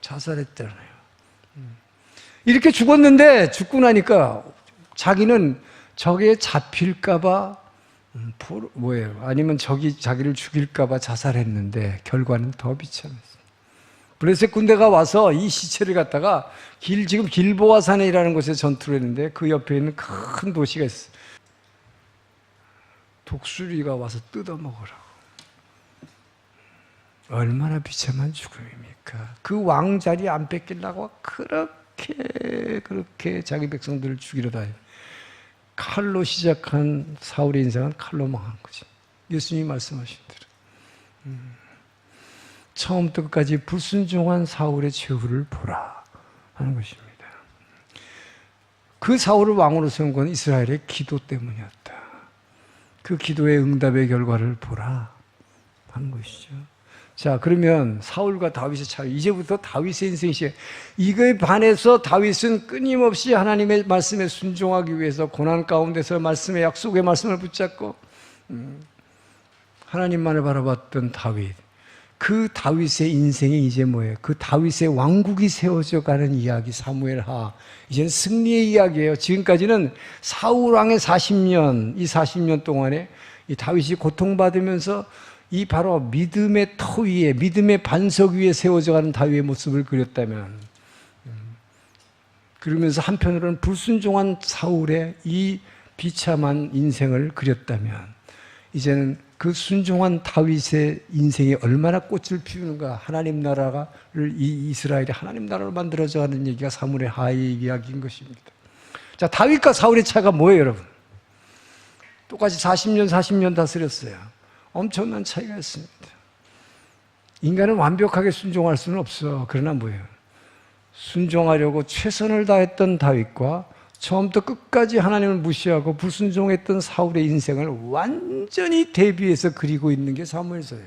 자살했잖아요. 이렇게 죽었는데 죽고 나니까 자기는 적에 잡힐까봐 뭐예요? 아니면 적이 자기를 죽일까봐 자살했는데 결과는 더 비참했어요. 블레셋 군대가 와서 이 시체를 갖다가 지금 길보아 산이라는 곳에 전투를 했는데 그 옆에 있는 큰 도시가 있어요. 독수리가 와서 뜯어먹으라고. 얼마나 비참한 죽음입니까? 그 왕자리 안 뺏기려고 그렇게 자기 백성들을 죽이러 다녀. 칼로 시작한 사울의 인생은 칼로 망한 거지. 예수님이 말씀하신 대로. 처음부터 끝까지 불순종한 사울의 최후를 보라 하는 것입니다. 그 사울을 왕으로 세운 건 이스라엘의 기도 때문이었다. 그 기도의 응답의 결과를 보라 하는 것이죠. 자, 그러면 사울과 다윗의 차이, 이제부터 다윗의 인생이 시작. 이거에 반해서 다윗은 끊임없이 하나님의 말씀에 순종하기 위해서 고난 가운데서 말씀의 약속의 말씀을 붙잡고 하나님만을 바라봤던 다윗. 그 다윗의 인생이 이제 뭐예요? 그 다윗의 왕국이 세워져 가는 이야기, 사무엘하. 이제는 승리의 이야기예요. 지금까지는 사울 왕의 40년, 이 40년 동안에 이 다윗이 고통받으면서 이 바로 믿음의 터 위에, 믿음의 반석 위에 세워져 가는 다윗의 모습을 그렸다면, 그러면서 한편으로는 불순종한 사울의 이 비참한 인생을 그렸다면, 이제는 그 순종한 다윗의 인생이 얼마나 꽃을 피우는가, 하나님 나라를, 이 이스라엘이 하나님 나라로 만들어져 가는 얘기가 사무엘의 하의 이야기인 것입니다. 자, 다윗과 사울의 차이가 뭐예요, 여러분? 똑같이 40년 다스렸어요. 엄청난 차이가 있습니다. 인간은 완벽하게 순종할 수는 없어. 그러나 뭐예요? 순종하려고 최선을 다했던 다윗과 처음부터 끝까지 하나님을 무시하고 불순종했던 사울의 인생을 완전히 대비해서 그리고 있는 게 사무엘서예요.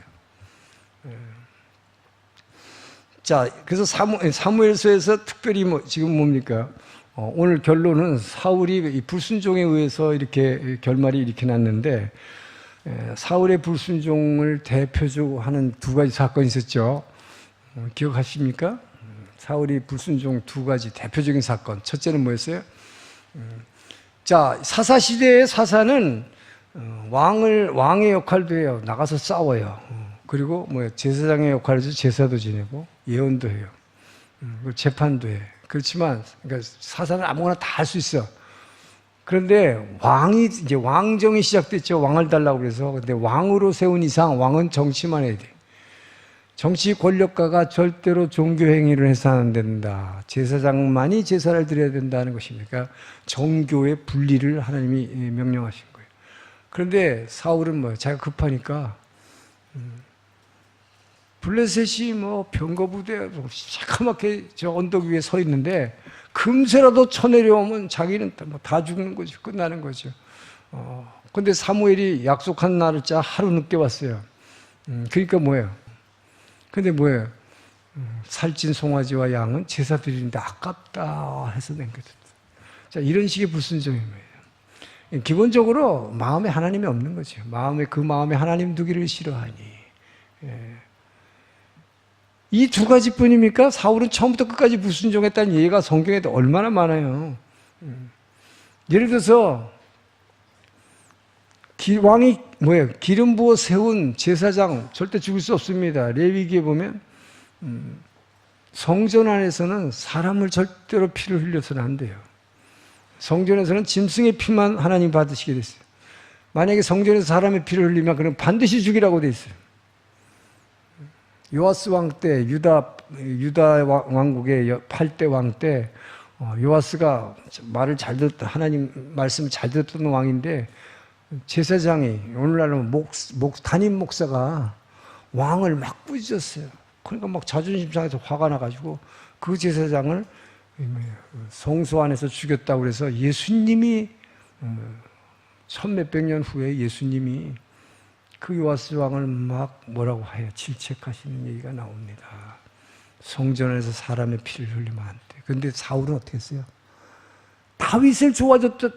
자, 그래서 사무엘서에서 특별히 지금 뭡니까? 오늘 결론은 사울이 불순종에 의해서 이렇게 결말이 이렇게 났는데, 사울의 불순종을 대표적으로 하는 두 가지 사건이 있었죠. 기억하십니까? 사울이 불순종 두 가지 대표적인 사건. 첫째는 뭐였어요? 자, 사사시대의 사사는 왕의 역할도 해요. 나가서 싸워요. 그리고 제사장의 역할을 해서 제사도 지내고 예언도 해요. 재판도 해. 그렇지만 그러니까 사사는 아무거나 다 할 수 있어. 그런데 왕이 이제 왕정이 시작됐죠. 왕을 달라고 그래서. 근데 왕으로 세운 이상 왕은 정치만 해야 돼. 정치 권력가가 절대로 종교 행위를 해서는 안 된다. 제사장만이 제사를 드려야 된다는 것입니까? 정교의 분리를 하나님이 명령하신 거예요. 그런데 사울은 자기가 급하니까 블레셋이 병거부대 새까맣게 저 언덕 위에 서 있는데 금세라도 쳐내려오면 자기는 다 죽는 거죠. 끝나는 거죠. 근데 사무엘이 약속한 날짜 하루 늦게 왔어요. 그러니까 뭐예요? 근데 뭐예요? 살찐 송아지와 양은 제사 드리는데 아깝다 해서 남겨뒀다. 자, 이런 식의 불순종이에요. 기본적으로 마음에 하나님이 없는 거죠. 그 마음에 하나님 두기를 싫어하니. 이 두 가지뿐입니까? 사울은 처음부터 끝까지 불순종했다는 예가 성경에도 얼마나 많아요. 예를 들어서 왕이 뭐예요? 기름 부어 세운 제사장 절대 죽일 수 없습니다. 레위기에 보면 성전 안에서는 사람을 절대로 피를 흘려서는 안 돼요. 성전에서는 짐승의 피만 하나님 받으시게 됐어요. 만약에 성전에서 사람의 피를 흘리면 그럼 반드시 죽이라고 돼 있어요. 요아스 왕 때, 유다 왕국의 8대 왕 때 요아스가 말을 잘 듣던, 하나님 말씀을 잘 듣던 왕인데, 제사장이, 오늘날은 담임 목사가 왕을 막 꾸짖었어요. 그러니까 막 자존심 상해서 화가 나가지고 그 제사장을 성소 안에서 죽였다고 그래서 예수님이 1000몇백 년 후에 예수님이 그 요아스 왕을 막 뭐라고 해요? 질책하시는 얘기가 나옵니다. 성전에서 사람의 피를 흘리면 안 돼. 그런데 사울은 어떻게 했어요? 다윗을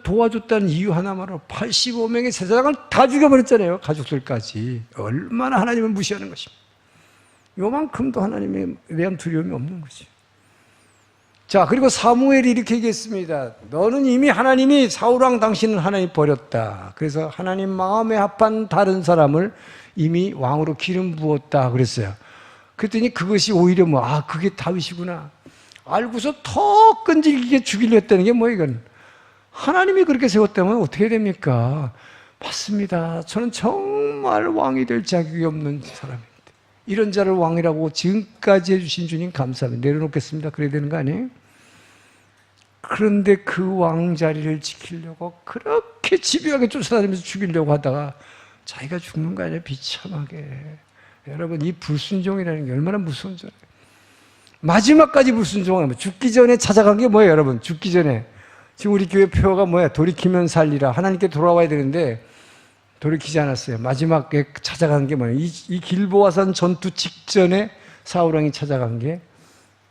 도와줬다는 이유 하나만으로 85명의 제사장을 다 죽여버렸잖아요. 가족들까지. 얼마나 하나님을 무시하는 것입니다. 요만큼도 하나님에 대한 두려움이 없는 거지. 자, 그리고 사무엘이 이렇게 얘기했습니다. 너는 이미 하나님이 사울왕 당신은 하나님 버렸다. 그래서 하나님 마음에 합한 다른 사람을 이미 왕으로 기름 부었다 그랬어요. 그랬더니 그것이 오히려 그게 다윗이구나. 알고서 더 끈질기게 죽이려 했다는 게 이건. 하나님이 그렇게 세웠다면 어떻게 됩니까? 맞습니다. 저는 정말 왕이 될 자격이 없는 사람입니다. 이런 자를 왕이라고 지금까지 해주신 주님 감사합니다. 내려놓겠습니다. 그래야 되는 거 아니에요? 그런데 그 왕자리를 지키려고 그렇게 집요하게 쫓아다니면서 죽이려고 하다가 자기가 죽는 거 아니에요? 비참하게. 여러분, 이 불순종이라는 게 얼마나 무서운 줄 알아요? 마지막까지 불순종하면 죽기 전에 찾아간 게 뭐예요, 여러분? 죽기 전에. 지금 우리 교회 표어가 뭐야? 돌이키면 살리라. 하나님께 돌아와야 되는데 돌이키지 않았어요. 마지막에 찾아간 게 뭐예요? 이 길보아산 전투 직전에 사울왕이 찾아간 게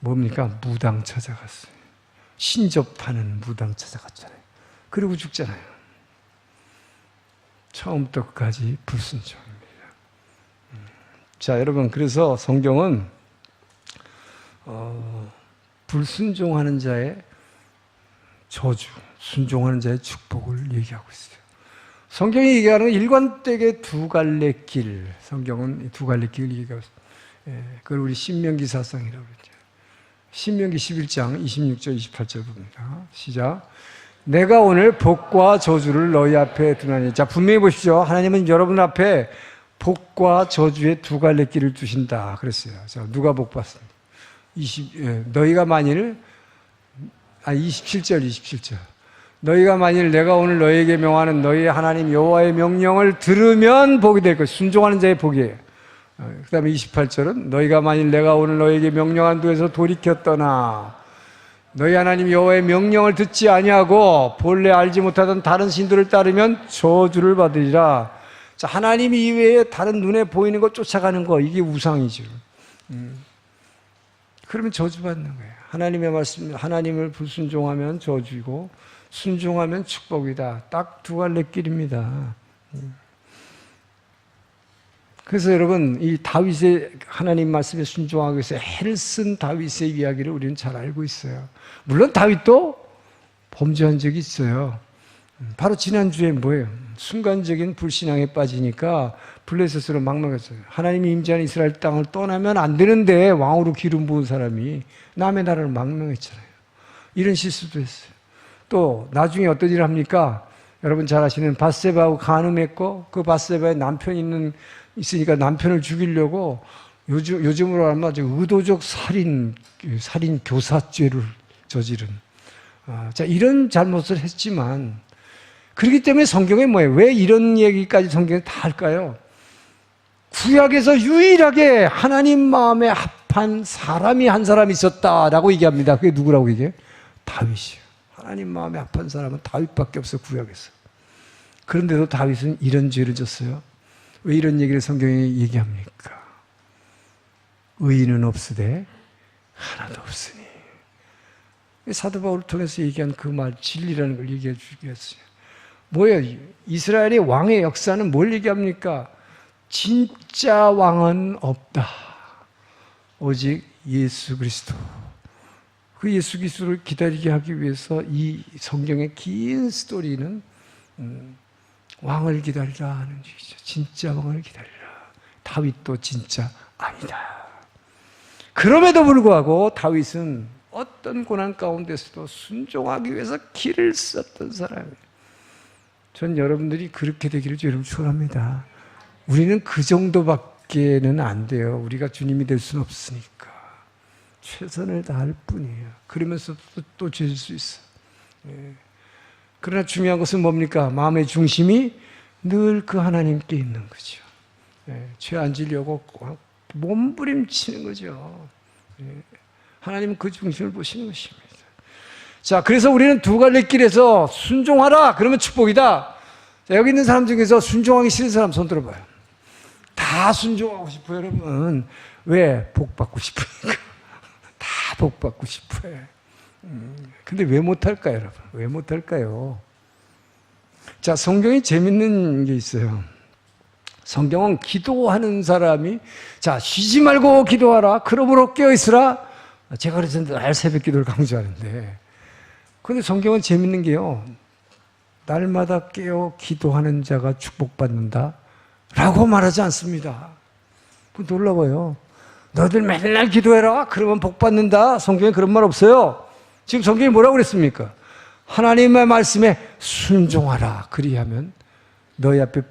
뭡니까? 무당 찾아갔어요. 신접하는 무당 찾아갔잖아요. 그리고 죽잖아요. 처음부터 끝까지 불순종입니다. 자, 여러분, 그래서 성경은 불순종하는 자의 저주, 순종하는 자의 축복을 얘기하고 있어요. 성경이 얘기하는 일관되게 두 갈래 길, 성경은 두 갈래 길을 얘기하고 있어요. 그걸 우리 신명기 사상이라고 그러죠. 신명기 11장 26절 28절 봅니다. 시작. 내가 오늘 복과 저주를 너희 앞에 두나니. 자, 분명히 보십시오. 하나님은 여러분 앞에 복과 저주의 두 갈래 길을 두신다 그랬어요. 자, 누가 복 받습니다. 너희가 만일 27절 너희가 만일 내가 오늘 너희에게 명하는 너희 하나님 여호와의 명령을 들으면 복이 될 것이다. 순종하는 자의 복이에요. 그 다음에 28절은 너희가 만일 내가 오늘 너희에게 명령한 도에서 돌이켜 떠나 너희 하나님 여호와의 명령을 듣지 아니하고 본래 알지 못하던 다른 신들을 따르면 저주를 받으리라. 자, 하나님 이외에 다른 눈에 보이는 것 쫓아가는 거, 이게 우상이죠. 그러면 저주받는 거예요. 하나님의 말씀, 하나님을 불순종하면 저주이고 순종하면 축복이다. 딱 두 갈래 길입니다. 그래서 여러분, 이 다윗의 하나님 말씀에 순종하기 위해서 애를 쓴 다윗의 이야기를 우리는 잘 알고 있어요. 물론 다윗도 범죄한 적이 있어요. 바로 지난주에 뭐예요? 순간적인 불신앙에 빠지니까 블레셋으로 막 나갔어요. 하나님이 임재한 이스라엘 땅을 떠나면 안 되는데 왕으로 기름 부은 사람이 남의 나라를 망명했잖아요. 이런 실수도 했어요. 또 나중에 어떤 일을 합니까? 여러분 잘 아시는 밧세바하고 간음했고 그 밧세바의 남편이 있으니까 남편을 죽이려고 요즘으로 하면 아주 의도적 살인 교사죄를 저지른. 자, 이런 잘못을 했지만 그렇기 때문에 성경에 뭐예요? 왜 이런 얘기까지 성경에 다 할까요? 구약에서 유일하게 하나님 마음에 합한 사람이 한 사람이 있었다라고 얘기합니다. 그게 누구라고 얘기해요? 다윗이요. 하나님 마음에 합한 사람은 다윗밖에 없어, 구약에서. 그런데도 다윗은 이런 죄를 졌어요. 왜 이런 얘기를 성경에 얘기합니까? 의인은 없으되 하나도 없으니. 사도 바울을 통해서 얘기한 그 말, 진리라는 걸 얘기해 주겠어요. 뭐예요? 이스라엘의 왕의 역사는 뭘 얘기합니까? 진짜 왕은 없다. 오직 예수 그리스도. 그 예수 그리스도를 기다리게 하기 위해서 이 성경의 긴 스토리는 왕을 기다리라 하는 얘기죠. 진짜 왕을 기다리라. 다윗도 진짜 아니다. 그럼에도 불구하고 다윗은 어떤 고난 가운데서도 순종하기 위해서 길을 썼던 사람이에요. 전 여러분들이 그렇게 되기를 여러분 축원합니다. 우리는 그 정도밖에는 안 돼요. 우리가 주님이 될 수는 없으니까. 최선을 다할 뿐이에요. 그러면서 또 죄질 수 있어. 그러나 중요한 것은 뭡니까? 마음의 중심이 늘 그 하나님께 있는 거죠. 죄 안 지려고 몸부림치는 거죠. 하나님은 그 중심을 보시는 것입니다. 자, 그래서 우리는 두 갈래 길에서 순종하라! 그러면 축복이다. 자, 여기 있는 사람 중에서 순종하기 싫은 사람 손 들어봐요. 다 순종하고 싶어요, 여러분. 왜? 복 받고 싶으니까. 다 복 받고 싶어요. 근데 왜 못할까요, 여러분? 왜 못할까요? 자, 성경에 재밌는 게 있어요. 성경은 기도하는 사람이, 자, 쉬지 말고 기도하라. 그러므로 깨어있으라. 제가 그래서 날 새벽 기도를 강조하는데. 그런데 성경은 재밌는 게요. 날마다 깨어 기도하는 자가 축복받는다. 라고 말하지 않습니다. 그거 놀라워요. 너희들 맨날 기도해라. 그러면 복받는다. 성경에 그런 말 없어요. 지금 성경이 뭐라고 그랬습니까? 하나님의 말씀에 순종하라. 그리하면 너희 앞에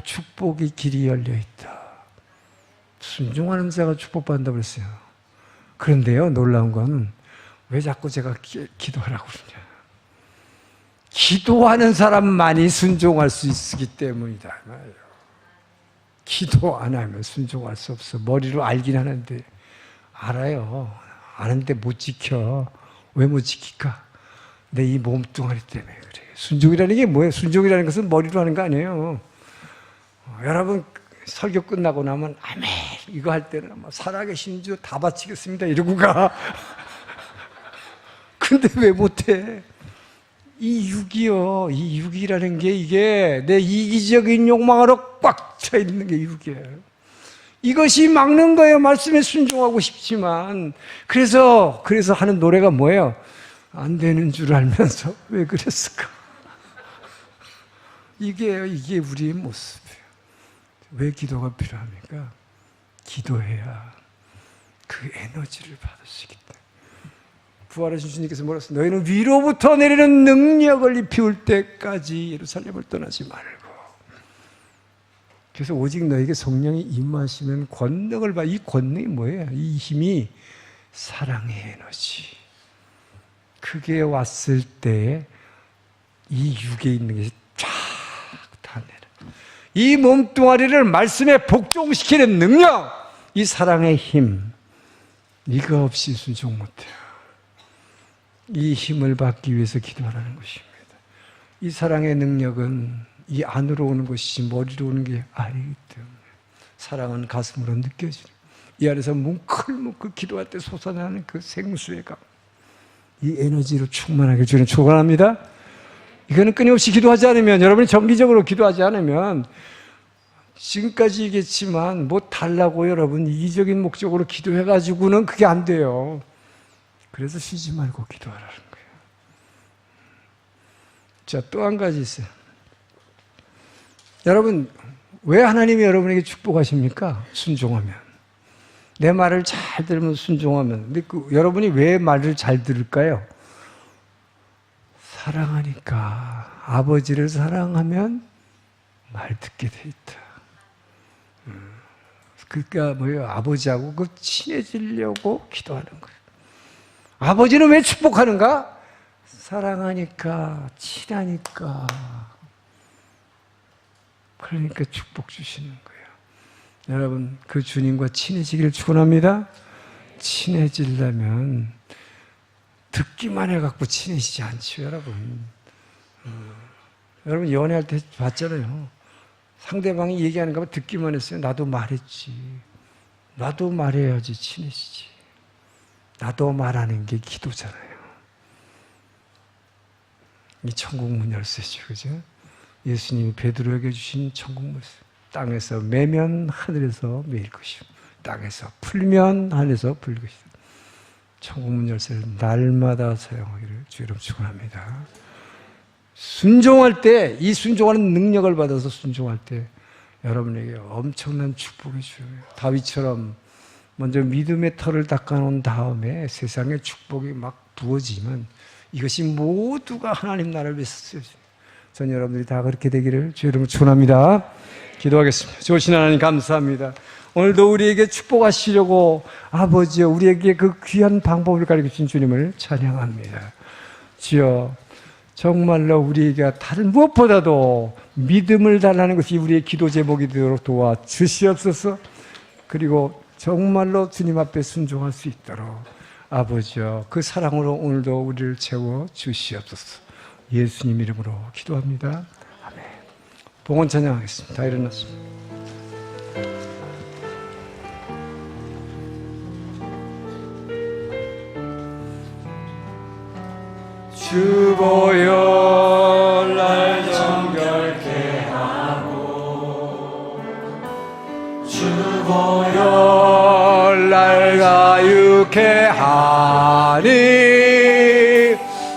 축복의 길이 열려 있다. 순종하는 자가 축복받는다고 그랬어요. 그런데요, 놀라운 건 왜 자꾸 제가 기도하라고 그러냐. 기도하는 사람만이 순종할 수 있기 때문이다. 기도 안 하면 순종할 수 없어. 머리로 알긴 하는데, 알아요. 아는데 못 지켜. 왜 못 지킬까? 내 이 몸뚱아리 때문에 그래. 순종이라는 게 뭐예요? 순종이라는 것은 머리로 하는 거 아니에요. 여러분 설교 끝나고 나면 아멘 이거 할 때는 살아계신 주 다 바치겠습니다 이러고 가. 근데 왜 못해? 이 육이요. 이 육이라는 게 이게 내 이기적인 욕망으로 꽉 차 있는 게 육이에요. 이것이 막는 거예요. 말씀에 순종하고 싶지만. 그래서 하는 노래가 뭐예요? 안 되는 줄 알면서 왜 그랬을까? 이게 우리의 모습이에요. 왜 기도가 필요합니까? 기도해야 그 에너지를 받을 수 있기 때문에. 부활하신 주님께서 뭐라고 했어요? 너희는 위로부터 내리는 능력을 입히울 때까지 예루살렘을 떠나지 말고. 그래서 오직 너에게 성령이 임하시면 권능을 받아. 이 권능이 뭐예요? 이 힘이 사랑의 에너지. 그게 왔을 때 이 육에 있는 것이 쫙 다 내려. 이 몸뚱아리를 말씀에 복종시키는 능력, 이 사랑의 힘, 이거 없이 순종 못해요. 이 힘을 받기 위해서 기도하라는 것입니다. 이 사랑의 능력은 이 안으로 오는 것이지 머리로 오는 게 아니기 때문에 사랑은 가슴으로 느껴지는, 이 안에서 뭉클뭉클 기도할 때 솟아나는 그 생수의 감, 이 에너지로 충만하게 주는 축원합니다. 이거는 끊임없이 기도하지 않으면, 여러분이 정기적으로 기도하지 않으면, 지금까지 얘기했지만 뭐 달라고 여러분 이기적인 목적으로 기도해가지고는 그게 안 돼요. 그래서 쉬지 말고 기도하라는 거예요. 자, 또 한 가지 있어요. 여러분, 왜 하나님이 여러분에게 축복하십니까? 순종하면. 내 말을 잘 들으면 순종하면. 근데 여러분이 왜 말을 잘 들을까요? 사랑하니까. 아버지를 사랑하면 말 듣게 돼 있다. 그러니까 뭐예요? 아버지하고 친해지려고 기도하는 거예요. 아버지는 왜 축복하는가? 사랑하니까, 친하니까. 그러니까 축복 주시는 거예요. 여러분, 그 주님과 친해지기를 축원합니다. 친해지려면 듣기만 해갖고 친해지지 않죠, 여러분. 여러분 연애할 때 봤잖아요. 상대방이 얘기하는 거 듣기만 했어요. 나도 말했지. 나도 말해야지 친해지지. 나도 말하는 게 기도잖아요. 이 천국 문 열쇠죠, 그죠? 예수님이 베드로에게 주신 천국 문세. 땅에서 매면 하늘에서 매일 것이고, 땅에서 풀면 하늘에서 풀 것이다. 천국 문 열쇠를 날마다 사용하기를 주 이름 축원합니다. 순종할 때, 이 순종하는 능력을 받아서 순종할 때 여러분에게 엄청난 축복이 주어요. 다윗처럼 먼저 믿음의 털을 닦아놓은 다음에 세상의 축복이 막 부어지면 이것이 모두가 하나님 나라를 위해서 쓰여져요. 전 여러분들이 다 그렇게 되기를 주 이름으로 축원합니다. 기도하겠습니다. 좋으신 하나님 감사합니다. 오늘도 우리에게 축복하시려고 아버지여 우리에게 그 귀한 방법을 가르쳐주신 주님을 찬양합니다. 주여, 정말로 우리에게 다른 무엇보다도 믿음을 달라는 것이 우리의 기도 제목이 되도록 도와주시옵소서. 그리고 정말로 주님 앞에 순종할 수 있도록 아버지여 그 사랑으로 오늘도 우리를 채워주시옵소서. 예수님 이름으로 기도합니다. 아멘. 봉헌 찬양하겠습니다. 다 일어났습니다. 주보혈 날 정결케 하고 주보혈 날 가유케 하니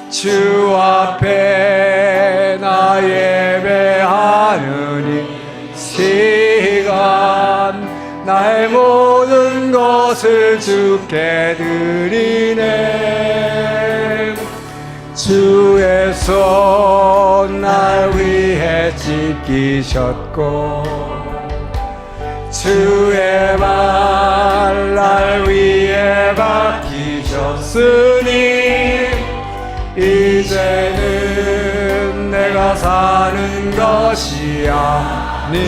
주 앞에 나 예배하느니 시간 나의 모든 것을 주께 드리네. 주의 손 날 위해 손에 찢기셨고 주의 발 날 위에 박히셨으니 이제는 내가 사는 것이 아니요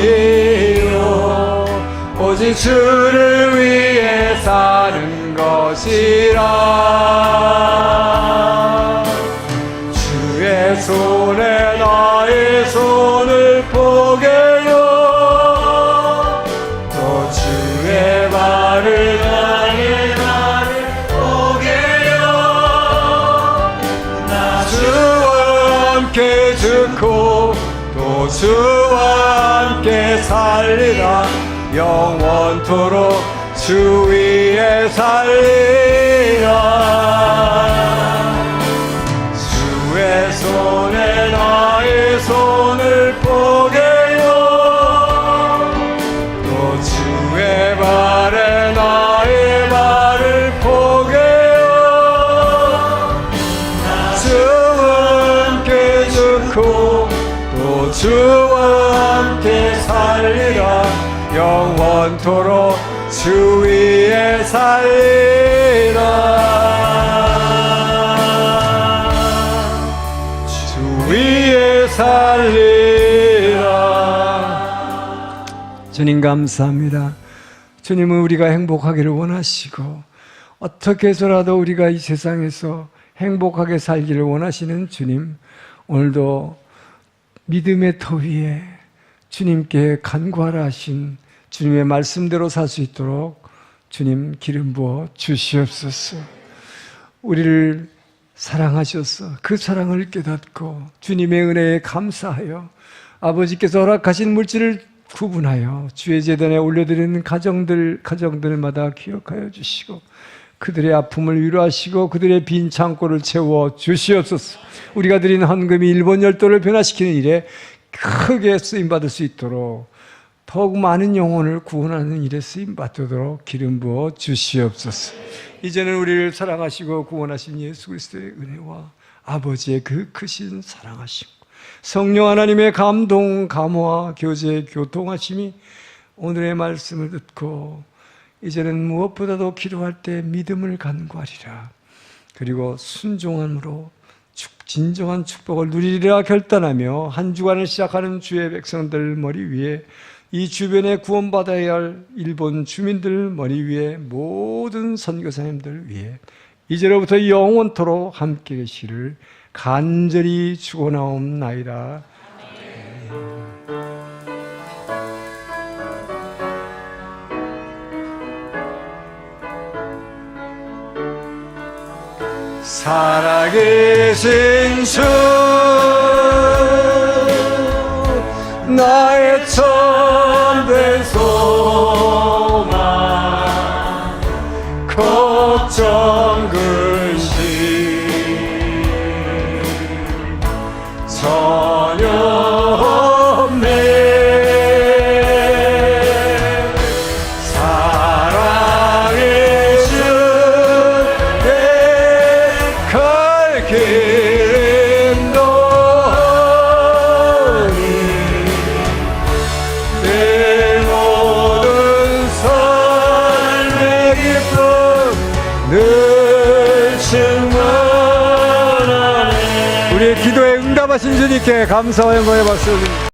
오직 주를 위해 사는 것이라. 주의 손에 나의 손을 포개요 또 주의 발을 나의 발을 포개요 나 주와 함께 죽고 또 주와 함께 살리라. 영원토록 주 위에 살리라. 주의 손에 나의 손을 포개요 또 주의 발에 나의 발을 포개요 나 주와 함께 죽고 또 주와 함께 살리라. 영원토록 주 위에 살리라. 주 위에 살리라. 주님 감사합니다. 주님은 우리가 행복하기를 원하시고 어떻게 해서라도 우리가 이 세상에서 행복하게 살기를 원하시는 주님, 오늘도 믿음의 터 위에 주님께 간구하라 하신 주님의 말씀대로 살 수 있도록 주님 기름 부어 주시옵소서. 우리를 사랑하셔서 그 사랑을 깨닫고 주님의 은혜에 감사하여 아버지께서 허락하신 물질을 구분하여 주의 제단에 올려드리는 가정들마다 기억하여 주시고 그들의 아픔을 위로하시고 그들의 빈 창고를 채워 주시옵소서. 우리가 드린 헌금이 일본 열도를 변화시키는 일에 크게 쓰임받을 수 있도록 더욱 많은 영혼을 구원하는 일에 쓰임받도록 기름 부어 주시옵소서. 이제는 우리를 사랑하시고 구원하신 예수 그리스도의 은혜와 아버지의 그 크신 사랑하심, 성령 하나님의 감동, 감화, 교제, 교통하심이 오늘의 말씀을 듣고 이제는 무엇보다도 기도할 때 믿음을 간구하리라. 그리고 순종함으로 진정한 축복을 누리리라 결단하며 한 주간을 시작하는 주의 백성들 머리 위에 이 주변에 구원받아야 할 일본 주민들 머리 위에 모든 선교사님들 위에 이제로부터 영원토록 함께 계시를 간절히 축원하옵나이다. 살아계신 주 나의 참된 소망 걱정 근심 전혀 없네. 사랑의 주의 갈 길은 너니 내 모든 삶의 기쁨 늘 충만하네. 우리의 기도에 응답하신 주님께 감사와 영광의 박수.